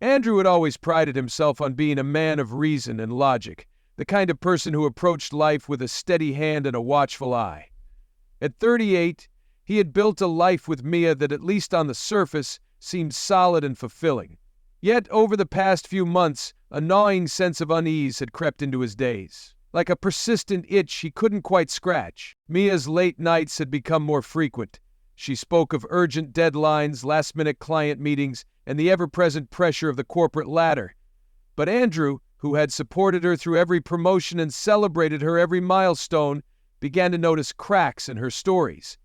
Andrew had always prided himself on being a man of reason and logic, the kind of person who approached life with a steady hand and a watchful eye. At 38, he had built a life with Mia that, at least on the surface, seemed solid and fulfilling. Yet, over the past few months, a gnawing sense of unease had crept into his days. Like a persistent itch he couldn't quite scratch. Mia's late nights had become more frequent. She spoke of urgent deadlines, last-minute client meetings, and the ever-present pressure of the corporate ladder. But Andrew, who had supported her through every promotion and celebrated her every milestone, began to notice cracks in her stories.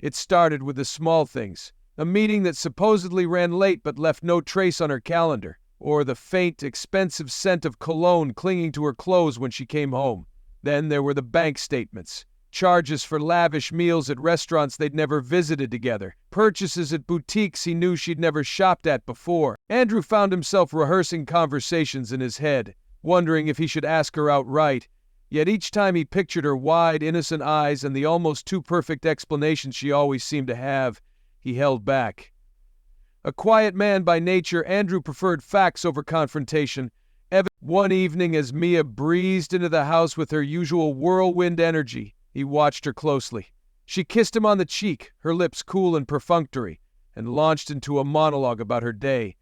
It started with the small things. A meeting that supposedly ran late but left no trace on her calendar, or the faint, expensive scent of cologne clinging to her clothes when she came home. Then there were the bank statements. Charges for lavish meals at restaurants they'd never visited together. Purchases at boutiques he knew she'd never shopped at before. Andrew found himself rehearsing conversations in his head, wondering if he should ask her outright. Yet each time he pictured her wide, innocent eyes and the almost too perfect explanation she always seemed to have, he held back. A quiet man by nature, Andrew preferred facts over confrontation. One evening, as Mia breezed into the house with her usual whirlwind energy, he watched her closely. She kissed him on the cheek, her lips cool and perfunctory, and launched into a monologue about her day.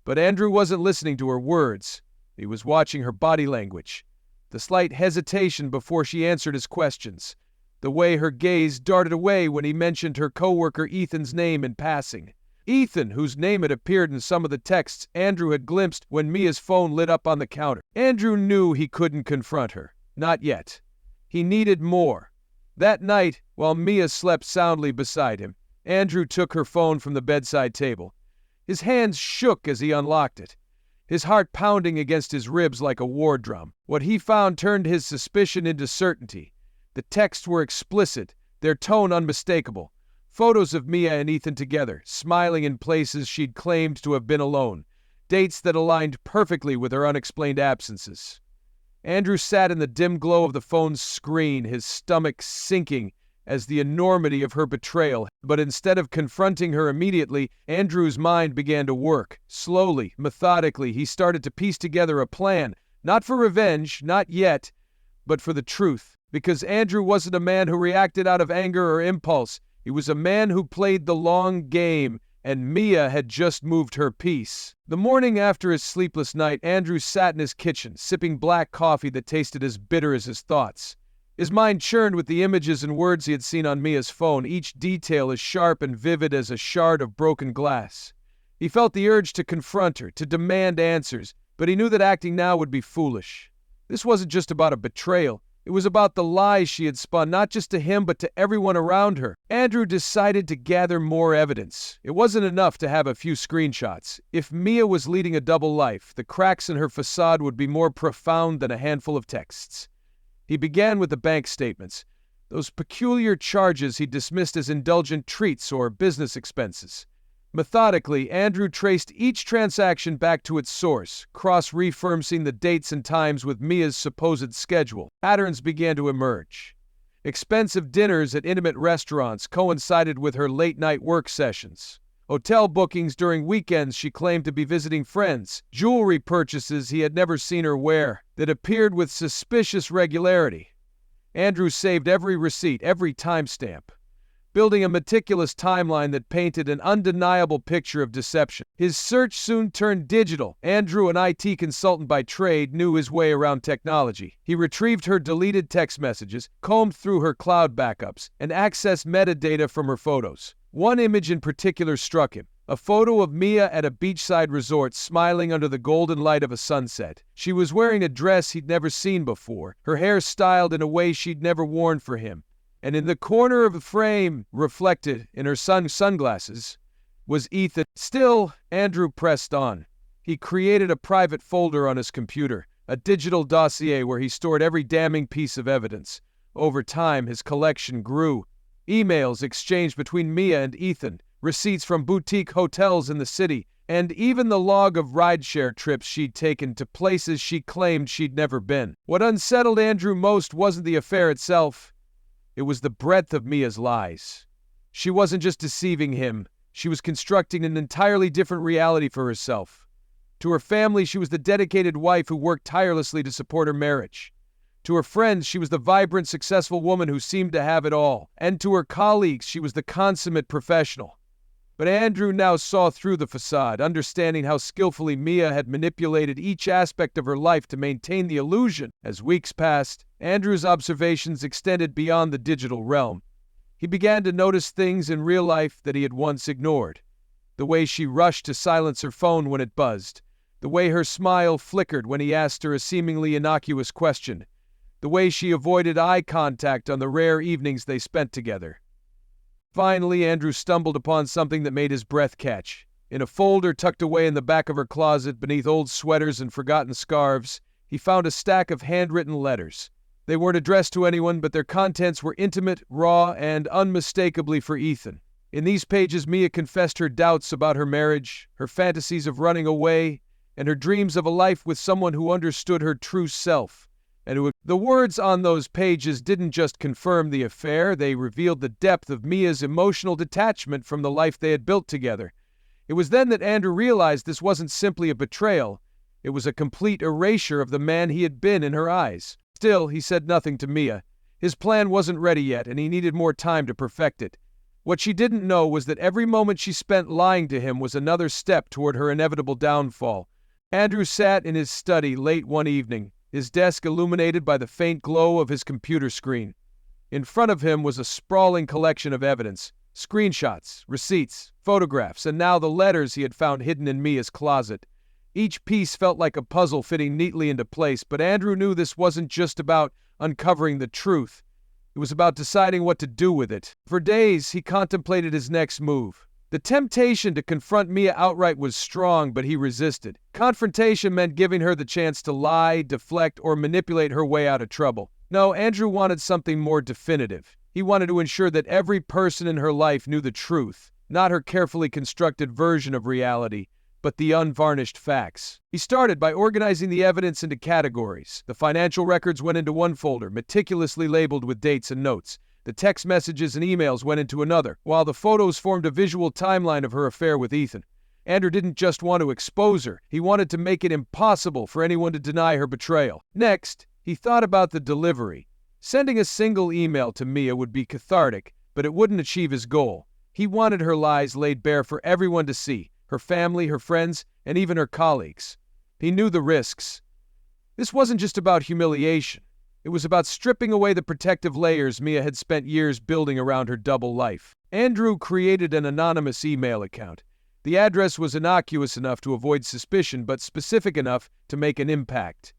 But Andrew wasn't listening to her words. He was watching her body language. The slight hesitation before she answered his questions. The way her gaze darted away when he mentioned her coworker Ethan's name in passing. Ethan, whose name had appeared in some of the texts Andrew had glimpsed when Mia's phone lit up on the counter. Andrew knew he couldn't confront her. Not yet. He needed more. That night, while Mia slept soundly beside him, Andrew took her phone from the bedside table. His hands shook as he unlocked it, his heart pounding against his ribs like a war drum. What he found turned his suspicion into certainty. The texts were explicit, their tone unmistakable. Photos of Mia and Ethan together, smiling in places she'd claimed to have been alone. Dates that aligned perfectly with her unexplained absences. Andrew sat in the dim glow of the phone's screen, his stomach sinking as the enormity of her betrayal. But instead of confronting her immediately, Andrew's mind began to work. Slowly, methodically, he started to piece together a plan, not for revenge, not yet, but for the truth. Because Andrew wasn't a man who reacted out of anger or impulse. He was a man who played the long game, and Mia had just moved her piece. The morning after his sleepless night, Andrew sat in his kitchen, sipping black coffee that tasted as bitter as his thoughts. His mind churned with the images and words he had seen on Mia's phone, each detail as sharp and vivid as a shard of broken glass. He felt the urge to confront her, to demand answers, but he knew that acting now would be foolish. This wasn't just about a betrayal. It was about the lies she had spun, not just to him, but to everyone around her. Andrew decided to gather more evidence. It wasn't enough to have a few screenshots. If Mia was leading a double life, the cracks in her facade would be more profound than a handful of texts. He began with the bank statements, those peculiar charges he dismissed as indulgent treats or business expenses. Methodically, Andrew traced each transaction back to its source, cross-referencing the dates and times with Mia's supposed schedule. Patterns began to emerge. Expensive dinners at intimate restaurants coincided with her late-night work sessions. Hotel bookings during weekends she claimed to be visiting friends. Jewelry purchases he had never seen her wear that appeared with suspicious regularity. Andrew saved every receipt, every timestamp, building a meticulous timeline that painted an undeniable picture of deception. His search soon turned digital. Andrew, an IT consultant by trade, knew his way around technology. He retrieved her deleted text messages, combed through her cloud backups, and accessed metadata from her photos. One image in particular struck him. A photo of Mia at a beachside resort smiling under the golden light of a sunset. She was wearing a dress he'd never seen before, her hair styled in a way she'd never worn for him. And in the corner of the frame, reflected in her sunglasses, was Ethan. Still, Andrew pressed on. He created a private folder on his computer, a digital dossier where he stored every damning piece of evidence. Over time, his collection grew. Emails exchanged between Mia and Ethan, receipts from boutique hotels in the city, and even the log of rideshare trips she'd taken to places she claimed she'd never been. What unsettled Andrew most wasn't the affair itself. It was the breadth of Mia's lies. She wasn't just deceiving him. She was constructing an entirely different reality for herself. To her family, she was the dedicated wife who worked tirelessly to support her marriage. To her friends, she was the vibrant, successful woman who seemed to have it all. And to her colleagues, she was the consummate professional. But Andrew now saw through the facade, understanding how skillfully Mia had manipulated each aspect of her life to maintain the illusion. As weeks passed, Andrew's observations extended beyond the digital realm. He began to notice things in real life that he had once ignored. The way she rushed to silence her phone when it buzzed. The way her smile flickered when he asked her a seemingly innocuous question. The way she avoided eye contact on the rare evenings they spent together. Finally, Andrew stumbled upon something that made his breath catch. In a folder tucked away in the back of her closet beneath old sweaters and forgotten scarves, he found a stack of handwritten letters. They weren't addressed to anyone, but their contents were intimate, raw, and unmistakably for Ethan. In these pages, Mia confessed her doubts about her marriage, her fantasies of running away, and her dreams of a life with someone who understood her true self. The words on those pages didn't just confirm the affair, they revealed the depth of Mia's emotional detachment from the life they had built together. It was then that Andrew realized this wasn't simply a betrayal, it was a complete erasure of the man he had been in her eyes. Still, he said nothing to Mia. His plan wasn't ready yet, and he needed more time to perfect it. What she didn't know was that every moment she spent lying to him was another step toward her inevitable downfall. Andrew sat in his study late one evening, his desk illuminated by the faint glow of his computer screen. In front of him was a sprawling collection of evidence, screenshots, receipts, photographs, and now the letters he had found hidden in Mia's closet. Each piece felt like a puzzle fitting neatly into place, but Andrew knew this wasn't just about uncovering the truth. It was about deciding what to do with it. For days, he contemplated his next move. The temptation to confront Mia outright was strong, but he resisted. Confrontation meant giving her the chance to lie, deflect, or manipulate her way out of trouble. No, Andrew wanted something more definitive. He wanted to ensure that every person in her life knew the truth, not her carefully constructed version of reality, but the unvarnished facts. He started by organizing the evidence into categories. The financial records went into one folder, meticulously labeled with dates and notes. The text messages and emails went into another, while the photos formed a visual timeline of her affair with Ethan. Andrew didn't just want to expose her, he wanted to make it impossible for anyone to deny her betrayal. Next, he thought about the delivery. Sending a single email to Mia would be cathartic, but it wouldn't achieve his goal. He wanted her lies laid bare for everyone to see, her family, her friends, and even her colleagues. He knew the risks. This wasn't just about humiliation. It was about stripping away the protective layers Mia had spent years building around her double life. Andrew created an anonymous email account. The address was innocuous enough to avoid suspicion, but specific enough to make an impact.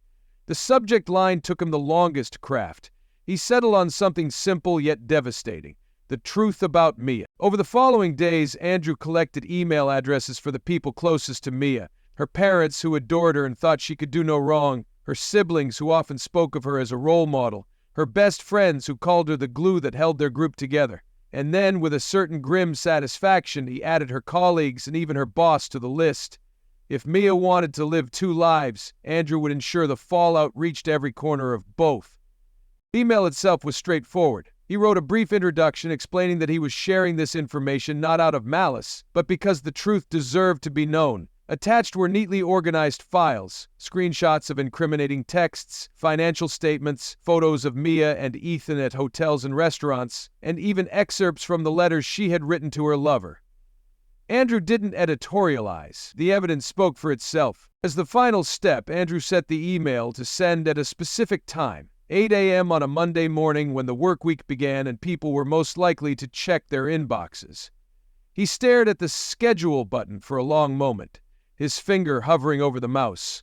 The subject line took him the longest to craft. He settled on something simple yet devastating: the truth about Mia. Over the following days, Andrew collected email addresses for the people closest to Mia. Her parents, who adored her and thought she could do no wrong. Her siblings, who often spoke of her as a role model. Her best friends, who called her the glue that held their group together. And then, with a certain grim satisfaction, he added her colleagues and even her boss to the list. If Mia wanted to live two lives, Andrew would ensure the fallout reached every corner of both. The email itself was straightforward. He wrote a brief introduction explaining that he was sharing this information not out of malice, but because the truth deserved to be known. Attached were neatly organized files, screenshots of incriminating texts, financial statements, photos of Mia and Ethan at hotels and restaurants, and even excerpts from the letters she had written to her lover. Andrew didn't editorialize. The evidence spoke for itself. As the final step, Andrew set the email to send at a specific time, 8 a.m. on a Monday morning when the work week began and people were most likely to check their inboxes. He stared at the schedule button for a long moment, his finger hovering over the mouse.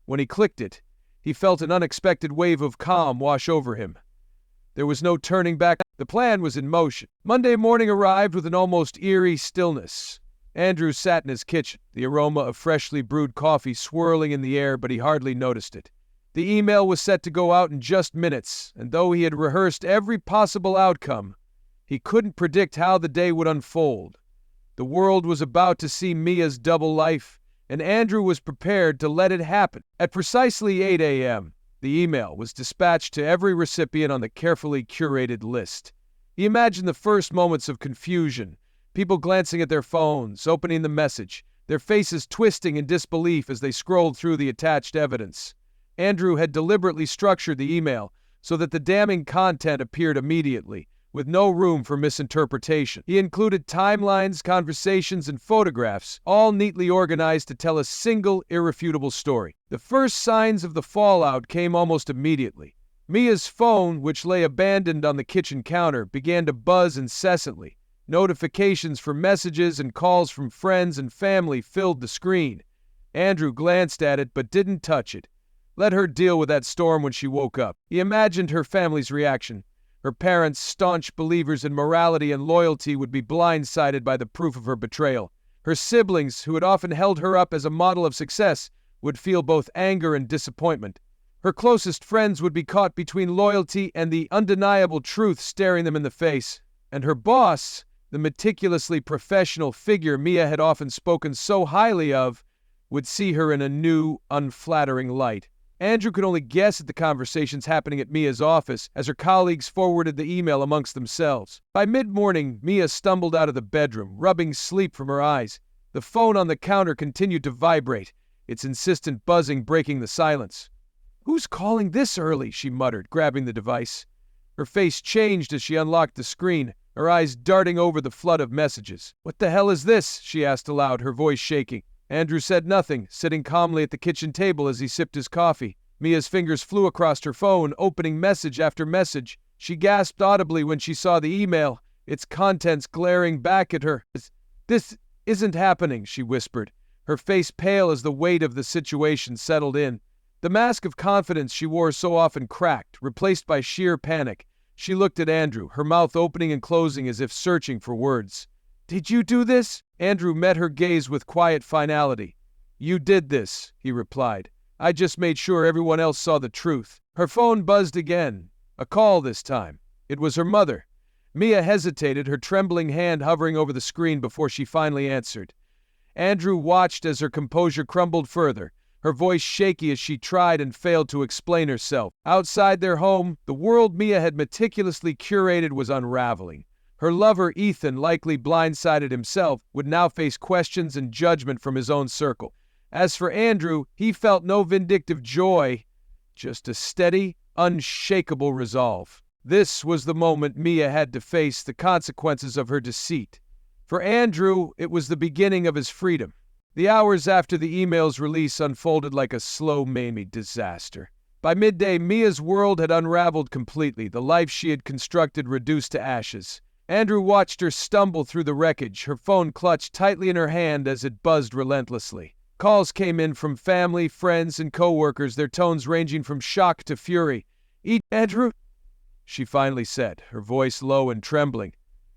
When he clicked it, he felt an unexpected wave of calm wash over him. There was no turning back. The plan was in motion. Monday morning arrived with an almost eerie stillness. Andrew sat in his kitchen, the aroma of freshly brewed coffee swirling in the air, but he hardly noticed it. The email was set to go out in just minutes, and though he had rehearsed every possible outcome, he couldn't predict how the day would unfold. The world was about to see Mia's double life, and Andrew was prepared to let it happen. At precisely 8 a.m., the email was dispatched to every recipient on the carefully curated list. He imagined the first moments of confusion, people glancing at their phones, opening the message, their faces twisting in disbelief as they scrolled through the attached evidence. Andrew had deliberately structured the email so that the damning content appeared immediately, with no room for misinterpretation. He included timelines, conversations, and photographs, all neatly organized to tell a single, irrefutable story. The first signs of the fallout came almost immediately. Mia's phone, which lay abandoned on the kitchen counter, began to buzz incessantly. Notifications for messages and calls from friends and family filled the screen. Andrew glanced at it but didn't touch it. Let her deal with that storm when she woke up. He imagined her family's reaction. Her parents, staunch believers in morality and loyalty, would be blindsided by the proof of her betrayal. Her siblings, who had often held her up as a model of success, would feel both anger and disappointment. Her closest friends would be caught between loyalty and the undeniable truth staring them in the face. And her boss, the meticulously professional figure Mia had often spoken so highly of, would see her in a new, unflattering light. Andrew could only guess at the conversations happening at Mia's office as her colleagues forwarded the email amongst themselves. By mid-morning, Mia stumbled out of the bedroom, rubbing sleep from her eyes. The phone on the counter continued to vibrate, its insistent buzzing breaking the silence. "Who's calling this early?" she muttered, grabbing the device. Her face changed as she unlocked the screen, her eyes darting over the flood of messages. "What the hell is this?" she asked aloud, her voice shaking. Andrew said nothing, sitting calmly at the kitchen table as he sipped his coffee. Mia's fingers flew across her phone, opening message after message. She gasped audibly when she saw the email, its contents glaring back at her. "This isn't happening," she whispered, her face pale as the weight of the situation settled in. The mask of confidence she wore so often cracked, replaced by sheer panic. She looked at Andrew, her mouth opening and closing as if searching for words. "Did you do this?" Andrew met her gaze with quiet finality. "You did this," he replied. "I just made sure everyone else saw the truth." Her phone buzzed again. A call this time. It was her mother. Mia hesitated, her trembling hand hovering over the screen before she finally answered. Andrew watched as her composure crumbled further, her voice shaky as she tried and failed to explain herself. Outside their home, the world Mia had meticulously curated was unraveling. Her lover, Ethan, likely blindsided himself, would now face questions and judgment from his own circle. As for Andrew, he felt no vindictive joy, just a steady, unshakable resolve. This was the moment Mia had to face the consequences of her deceit. For Andrew, it was the beginning of his freedom. The hours after the email's release unfolded like a slow-maiming disaster. By midday, Mia's world had unraveled completely, the life she had constructed reduced to ashes. Andrew watched her stumble through the wreckage, her phone clutched tightly in her hand as it buzzed relentlessly. Calls came in from family, friends, and co-workers, their tones ranging from shock to fury. "Andrew?" she finally said, her voice low and trembling.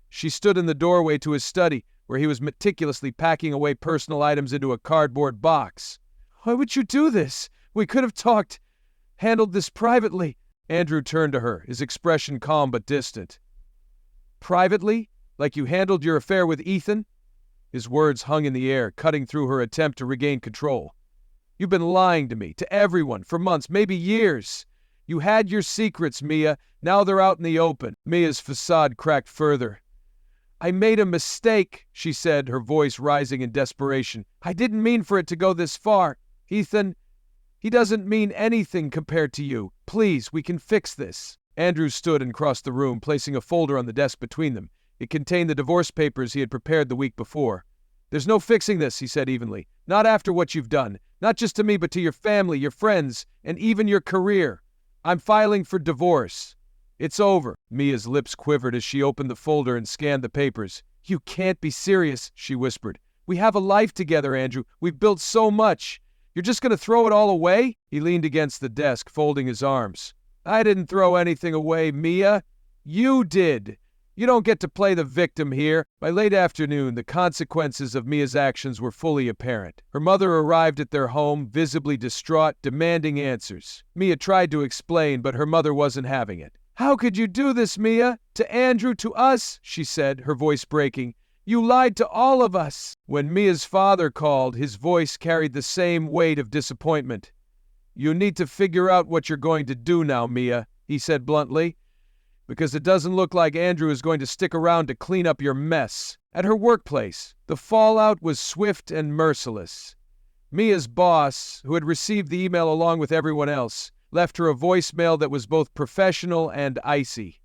She stood in the doorway to his study, where he was meticulously packing away personal items into a cardboard box. "Why would you do this? We could have handled this privately." Andrew turned to her, his expression calm but distant. "Privately? Like you handled your affair with Ethan?" His words hung in the air, cutting through her attempt to regain control. "You've been lying to me, to everyone, for months, maybe years. You had your secrets, Mia. Now they're out in the open." Mia's facade cracked further. "I made a mistake," she said, her voice rising in desperation. "I didn't mean for it to go this far. Ethan, he doesn't mean anything compared to you. Please, we can fix this." Andrew stood and crossed the room, placing a folder on the desk between them. It contained the divorce papers he had prepared the week before. "There's no fixing this," he said evenly. "Not after what you've done. Not just to me, but to your family, your friends, and even your career. I'm filing for divorce. It's over." Mia's lips quivered as she opened the folder and scanned the papers. "You can't be serious," she whispered. "We have a life together, Andrew. We've built so much. You're just going to throw it all away?" He leaned against the desk, folding his arms. "I didn't throw anything away, Mia. You did. You don't get to play the victim here." By late afternoon, the consequences of Mia's actions were fully apparent. Her mother arrived at their home, visibly distraught, demanding answers. Mia tried to explain, but her mother wasn't having it. "How could you do this, Mia? To Andrew, to us?" she said, her voice breaking. "You lied to all of us." When Mia's father called, his voice carried the same weight of disappointment. "You need to figure out what you're going to do now, Mia," he said bluntly. because it doesn't look like Andrew is going to stick around to clean up your mess. At her workplace, the fallout was swift and merciless. Mia's boss, who had received the email along with everyone else, left her a voicemail that was both professional and icy.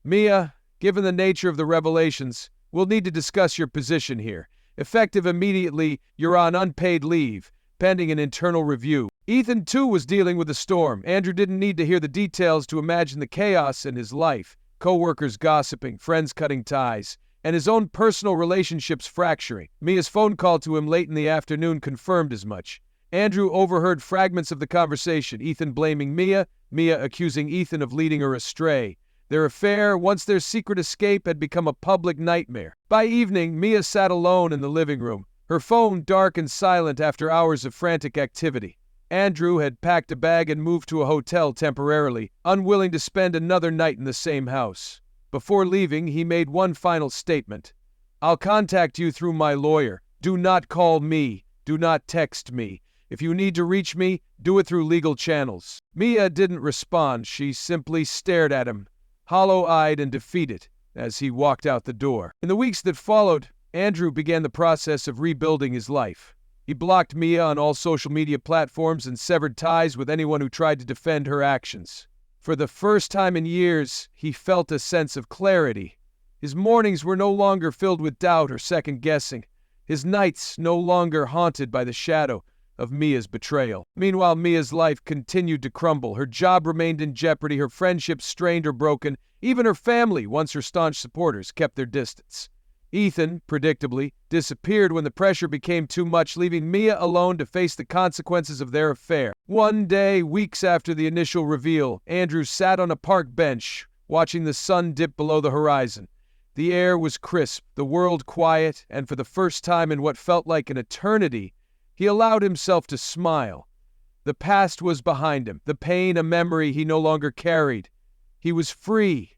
"Mia, given the nature of the revelations, we'll need to discuss your position here. Effective immediately, you're on unpaid leave, pending an internal review." Ethan, too, was dealing with the storm. Andrew didn't need to hear the details to imagine the chaos in his life. Co-workers gossiping, friends cutting ties, and his own personal relationships fracturing. Mia's phone call to him late in the afternoon confirmed as much. Andrew overheard fragments of the conversation, Ethan blaming Mia, Mia accusing Ethan of leading her astray. Their affair, once their secret escape, had become a public nightmare. By evening, Mia sat alone in the living room, her phone dark and silent after hours of frantic activity. Andrew had packed a bag and moved to a hotel temporarily, unwilling to spend another night in the same house. Before leaving, he made one final statement. "I'll contact you through my lawyer. Do not call me. Do not text me. If you need to reach me, do it through legal channels." Mia didn't respond. She simply stared at him, hollow-eyed and defeated, as he walked out the door. In the weeks that followed, Andrew began the process of rebuilding his life. He blocked Mia on all social media platforms and severed ties with anyone who tried to defend her actions. For the first time in years, he felt a sense of clarity. His mornings were no longer filled with doubt or second-guessing. His nights no longer haunted by the shadow of Mia's betrayal. Meanwhile, Mia's life continued to crumble. Her job remained in jeopardy, her friendships strained or broken. Even her family, once her staunch supporters, kept their distance. Ethan, predictably, disappeared when the pressure became too much, leaving Mia alone to face the consequences of their affair. One day, weeks after the initial reveal, Andrew sat on a park bench, watching the sun dip below the horizon. The air was crisp, the world quiet, and for the first time in what felt like an eternity, he allowed himself to smile. The past was behind him, the pain a memory he no longer carried. He was free,